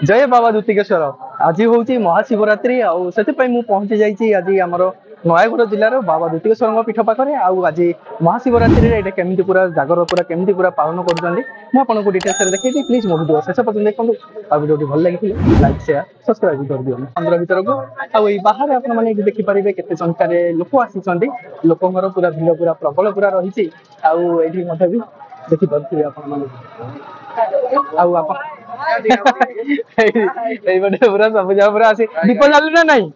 जय बाबा दुतिकेश्वर आज हूँ महाशिवरात्रि आउ पहुंची जाइए आज आम नयगढ़ जिलार बाबा दुतिकेश्वर पीठ पाखे आज महाशिवरात्रि केमी पूरा जागर पूरा केमी पूरा पालन कर डिटेल्स देखिए प्लीज मो वीडियो शेष पर्यटन देखो आ वीडियो भल लगी लाइक शेयर सब्सक्राइब कर दिखाँ मंदिर भीतर को आई बाहर आपने देखिपारे केते संख्यार लोक आसी लोकर पूरा भीड़ पूरा प्रबल पूरा रही भी देखिपे पूरा सब जगह पूरा आसी दीप जालु ना नहीं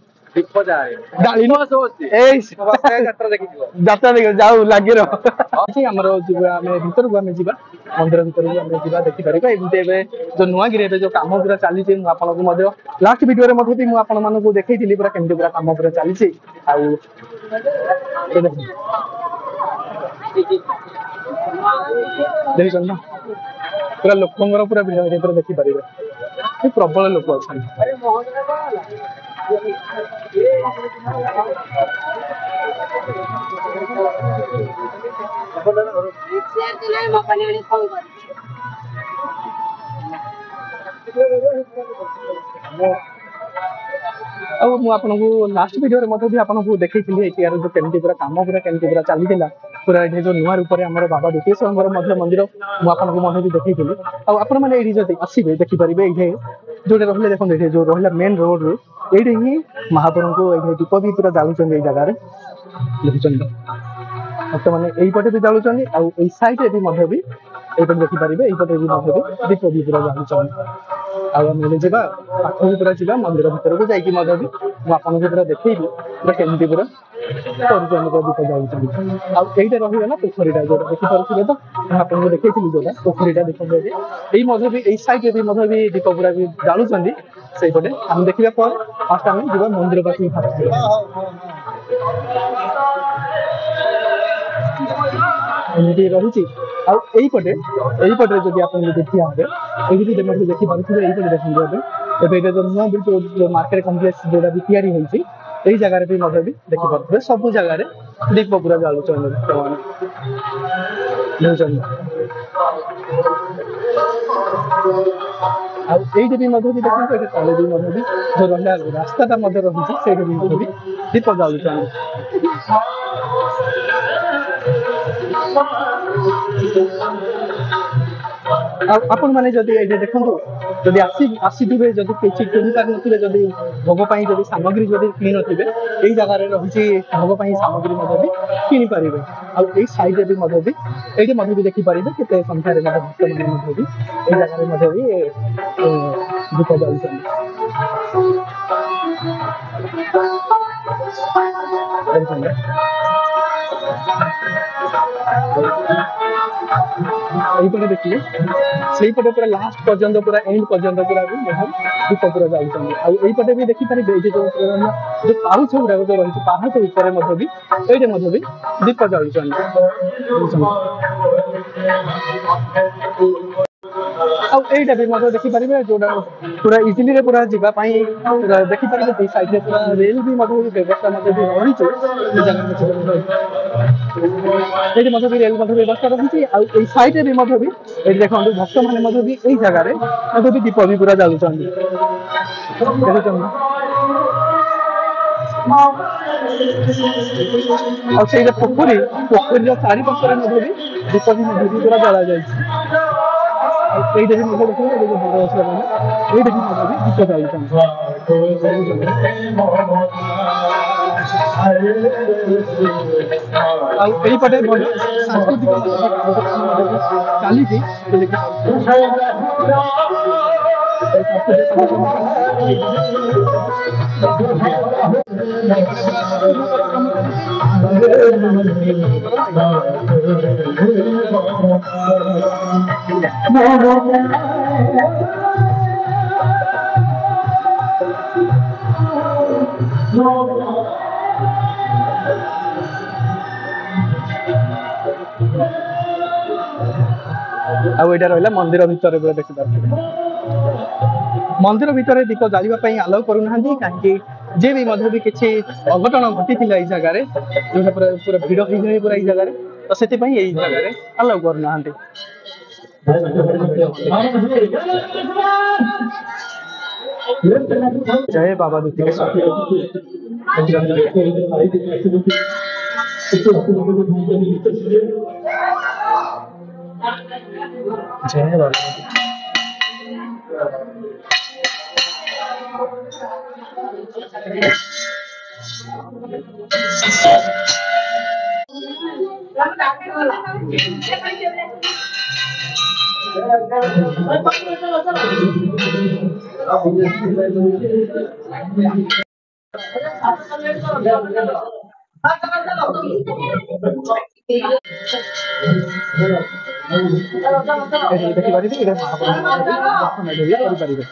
जात्रा देख जाऊ लगे भीतर को मंदिर भीतर को देखिपारे जो नुआगिरी जो कम पूरा चली आपको लास्ट वीडियो देखी पूरा केमती पूरा कम पूरा चली देख ना पूरा लोकर पूरा भीड़ पूरा देखिपारे प्रबल लोक अच्छा लास्ट वीडियो देखी जो केमती पूरा कम पूरा केमती पूरा चली पूरा ये जो नुआ रूप में बाबा दुतिकेश्वर मंदिर मुझे देखी आपने आसवे देखिपारे ये जो रही देखते जो रहा मेन रोड रू ये ही महाप्रभु को दीप भी पूरा जालुचंद जगार देखुं बर्तमान यहीपटे भी जालुचंद आउ सैड भी ये देखिपारे यहीपटे भी दीप भी पूरा जालुचंद आगे जावा पाख भी पूरा जावा मंदिर भीतर को जाकि आपको पूरा देखी पूरा केमती पूरा दीप जालुचंद आईटा रहीगला पोखरीटा जो देखिपे तो आपको देखी जोटा पोखरीटा देखते यही सैड भी दीप पूरा भी जालुचंद से पटे हम देखा फास्ट आम जा मंदिर पास एमती रही आईपटे जब आप देखिए ये देखिपे ये देखते जो नुआ जो मार्केट कम्प्लेक्स जोटा भी या जगार भी देखिपे सब जगार दीप पूरा जालुचंद ये भी देखते तले भी जो रहा रास्ता रही भी दीप जालुचंद आपण मैंने देखो जदि आसीथे जदि किसी किनी पार नथिबे जदि भोग पाई जदि सामग्री जदि किनी नथिबे एई जगह रे रहिछि भोग पाई सामग्री मधे भी किनी पारिबे आ एई साइड रे भी मधे भी एई मधे भी देखि पारिबे केते संख्या रे भक्त माने मधे भी एई जगह रे मधे भी दीप जालुचंद यहीपटे देखिए से पटे पूरा लास्ट पर्यंत पूरा एंड पर्यंत पूरा भी दीप पूरा जालुचंद आईपटे भी देखिपारे जो पाहुच गुड़ा जो रही पाहाच ऊपर भी ये भी दीप जालुचंद आईटा भी देखिपारे जोटा पूरा इजिली पूरा जावाई देखिपारे सैड में पूरा रेल भी व्यवस्था रही ये रेल व्यवस्था रही सैड में भी देखो भक्त मैंने भी यही जगह भी दीप भी पूरा जालुचंद पोखरी पोखरी चारि पार्श्वर भी दीप भी पूरा जला जाए ये भी दीप जालुचंद यहीपटे सांस्कृतिक चली ଆଉ ଏଇଟା ରହିଲା ମନ୍ଦିର ଭିତରେ ପୁରା ଦେଖିପାରୁଥିବେ ମନ୍ଦିର ଭିତରେ ଦୀପ ଜାଳିବା ପାଇଁ ଆଲାଉ କରୁନାହାନ୍ତି କାହିଁକି ଯେ ବି ମଧ୍ୟ ବି କିଛି ଅଘଟଣ ଘଟିଥିଲା ଏଇ ଜାଗାରେ ଯୋଉଟା ପୁରା ପୁରା ଭିଡ ହେଇଯାଏ ପୁରା ଏଇ ଜାଗାରେ ତ ସେଥିପାଇଁ ଏଇ ଜାଗାରେ ଆଲାଉ କରୁନାହାନ୍ତି ଜୟ ବାବା ଦୁତିକେଶ୍ୱର ଜୟ ବାବା ଦେଖିପାରିବେ ଏଇଟା ମହାପ୍ରଭୁ କରିପାରିବେ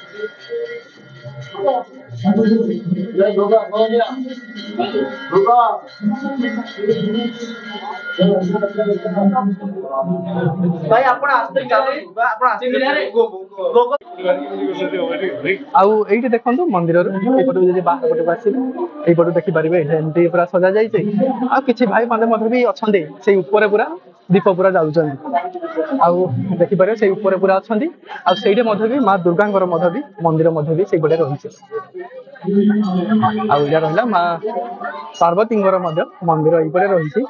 भाई आपण आस्ते आपण ଆଉ ଏଇଠି ଦେଖନ୍ତୁ ମନ୍ଦିରରୁ ଏଇପଟୁ ଯଦି ବାହାର ପଟକୁ ଆସିବେ ଏଇପଟୁ ଦେଖିପାରିବେ ଏମିତି ପୁରା ସଜା ଯାଇଛି ଆଉ କିଛି ଭାଇ ମାନେ ମଧ୍ୟ ବି ଅଛନ୍ତି ସେଇ ଉପରେ ପୁରା ଦୀପ ପୁରା ଯାଉଛନ୍ତି ଆଉ ଦେଖିପାରିବେ ସେଇ ଉପରେ ପୁରା ଅଛନ୍ତି ଆଉ ସେଇଠି ମଧ୍ୟ ବି ମା ଦୁର୍ଗାଙ୍କର ମଧ୍ୟ ବି ମନ୍ଦିର ମଧ୍ୟ ବି ସେଇପଟେ ରହିଛି ଆଉ ଏଇଟା ରହିଲା ମା ପାର୍ବତୀଙ୍କର ମଧ୍ୟ ମନ୍ଦିର ଏଇପଟେ ରହିଛି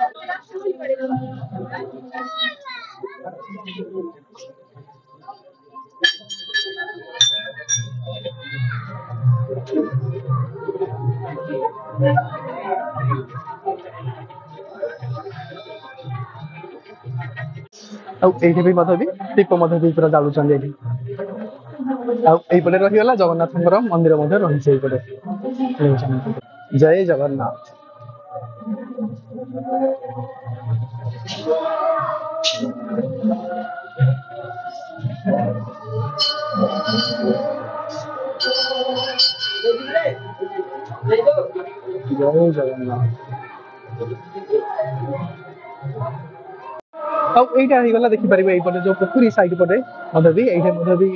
ଆଉ ଏଇଠି ବି ମଧ୍ୟ ବି ଦୀପ ମଧ୍ୟ ବି ପୁରା ଜାଳୁଛନ୍ତି ଏଇଠି ଆଉ ଏଇପଟେ ରହିଗଲା ଜଗନ୍ନାଥଙ୍କର ମନ୍ଦିର ମଧ୍ୟ ରହିଛି ଏଇପଟେ ଜୟ ଜଗନ୍ନାଥ ଜୟ ଜଗନ୍ନାଥ ଆଉ ଏଇଟା ହେଇଗଲା ଦେଖିପାରିବେ ଏଇପଟେ ଯୋଉ ପୋଖରୀ ସାଇଡ ପଟେ ମଧ୍ୟ ବି ଏଇଠି ମଧ୍ୟ ବି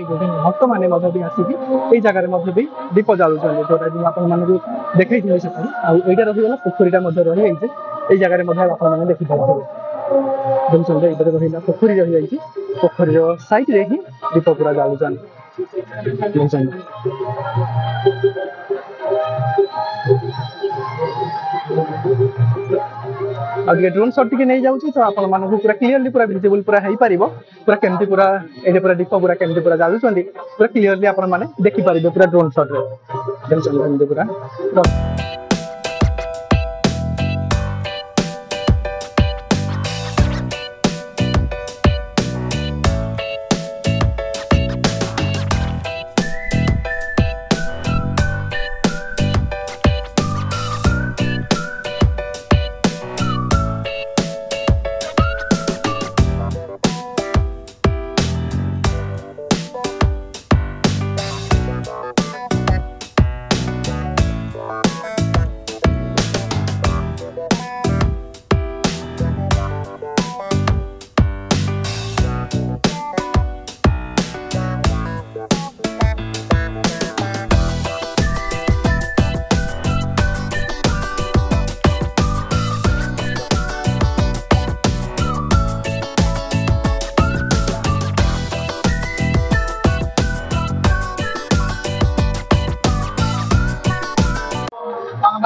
ଭକ୍ତମାନେ ମଧ୍ୟ ବି ଆସିକି ଏଇ ଜାଗାରେ ମଧ୍ୟ ବି ଦୀପ ଜାଳୁଛନ୍ତି ଯୋଉଟା କି ଆପଣମାନଙ୍କୁ ଦେଖେଇଥିଲେ ସେଠି ଆଉ ଏଇଟା ରହିଗଲା ପୋଖରୀଟା ମଧ୍ୟ ରହିଯାଇଛି ଏଇ ଜାଗାରେ ମଧ୍ୟ ଆପଣମାନେ ଦେଖିପାରୁଥିବେ ଦେଖୁଛନ୍ତି ଏଇପଟେ ରହିଲା ପୋଖରୀ ରହିଯାଇଛି ପୋଖରୀର ସାଇଡରେ ହିଁ ଦୀପ ପୁରା ଜାଳୁଛନ୍ତି ବୁଝୁଛନ୍ତି ଆଉ ଟିକେ ଡ୍ରୋନ୍ ସଟ୍ ଟିକେ ନେଇ ଯାଉଛି ତ ଆପଣମାନଙ୍କୁ ପୁରା କ୍ଲିୟରଲି ପୁରା ଭିଜିବୁଲ ପୁରା ହେଇପାରିବ ପୁରା କେମିତି ପୁରା ଏଇଠି ପୁରା ଦୀପ ପୁରା କେମିତି ପୁରା ଜାଳୁଛନ୍ତି ପୁରା କ୍ଲିୟରଲି ଆପଣମାନେ ଦେଖିପାରିବେ ପୁରା ଡ୍ରୋନ୍ ସଟ୍ରେ ଦେଖୁଛନ୍ତି ଏମିତି ପୁରା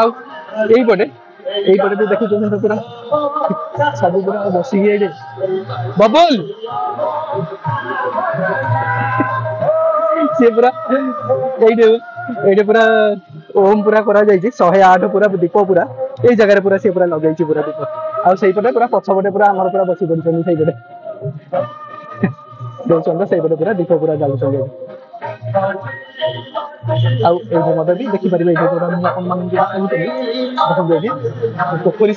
ଆଉ এইপଟେ ବି ଦେଖୁଛନ୍ତି ପୁରା ସବୁ ପୁରା ବସିକି ଏଇଠି ବବୁଲ ସିଏ ପୁରା ଏଇଠି ପୁରା ଓମ୍ ପୁରା କରାଯାଇଛି 108 ପୁରା ଦୀପ ପୁରା ଏଇ ଜାଗାରେ ପୁରା ସିଏ ପୁରା ଲଗେଇଛି ପୁରା ଦୀପ ଆଉ ସେଇପଟେ ପୁରା ପଛପଟେ ପୁରା ଆମର ପୁରା ବସି ପଡିଛନ୍ତି ସେଇପଟେ ଦଉଛନ୍ତି ସେଇପଟେ ପୁରା ଦୀପ ପୁରା ଜାଳୁଛନ୍ତି ଆଉ ଏଇଠି ମଧ୍ୟ ବି ଦେଖିପାରିବେ ଏଇଠି ଯୋଉଟା ମୁଁ ଆପଣମାନଙ୍କୁ କହୁଥିଲି ଦେଖନ୍ତୁ ଏଇଠି ପୋଖରୀ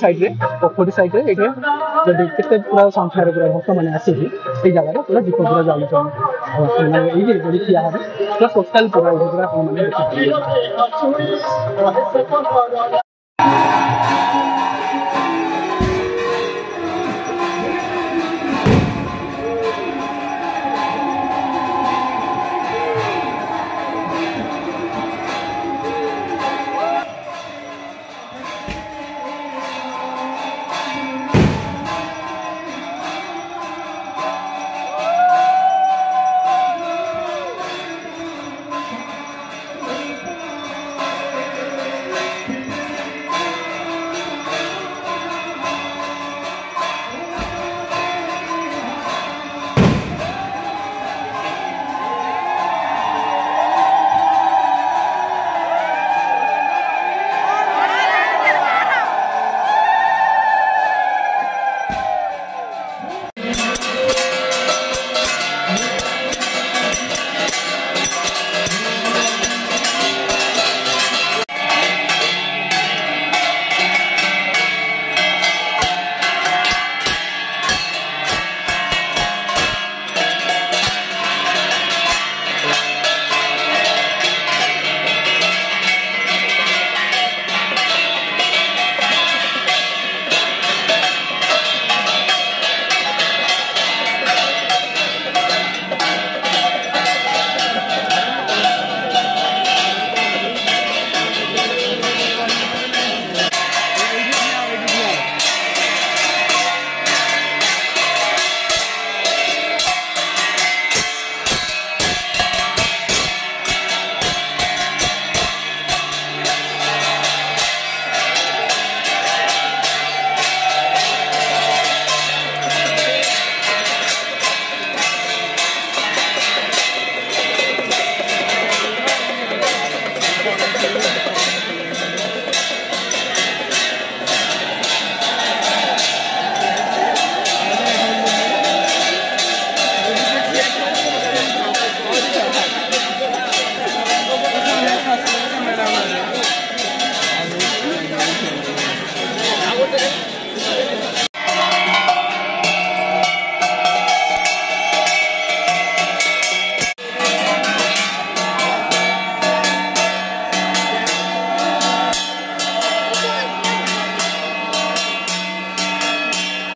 ସାଇଡରେ ଏଇଠି ଯଦି କେତେ ପୁରା ସଂଖ୍ୟାରେ ପୁରା ଭକ୍ତମାନେ ଆସିକି ସେଇ ଜାଗାରେ ପୁରା ଦୀପ ପୁରା ଜାଳୁଛନ୍ତି ଆଉ ଆପଣମାନେ ଏଇଠି ଯଦି ଠିଆ ହେବେ ପୁରା ଟୋଟାଲ ପୁରା ଏଇଠି ପୁରା ଆପଣମାନେ ଦେଖିପାରିବେ।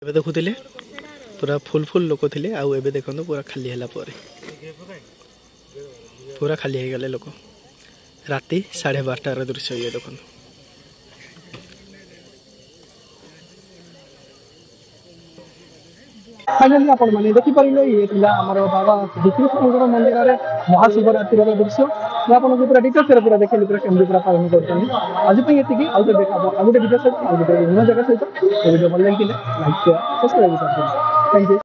ଏବେ ଦେଖୁଥିଲେ ପୁରା ଫୁଲ୍ ଲୋକ ଥିଲେ ଆଉ ଏବେ ଦେଖନ୍ତୁ ପୁରା ଖାଲି ହେଲା ପରେ ପୁରା ଖାଲି ହେଇଗଲେ ଲୋକ ରାତି 12:30ର ଦୃଶ୍ୟ ଇଏ ଦେଖନ୍ତୁ। फाइनाली आपण मैंने देखिपारे ये आमर बाबा विश्वेश्वर मंदिर में महाशिवरात्रि दृश्य मैं आपको पूरा डिटेल्स पूरा देखिए पूरा केमती पूरा पालन कर आज ये आउ देखा आउ गोटे भिडियो सहित आउ गोटे नुआ जगह सहित भिडियो भल लगे like share subscribe thank you.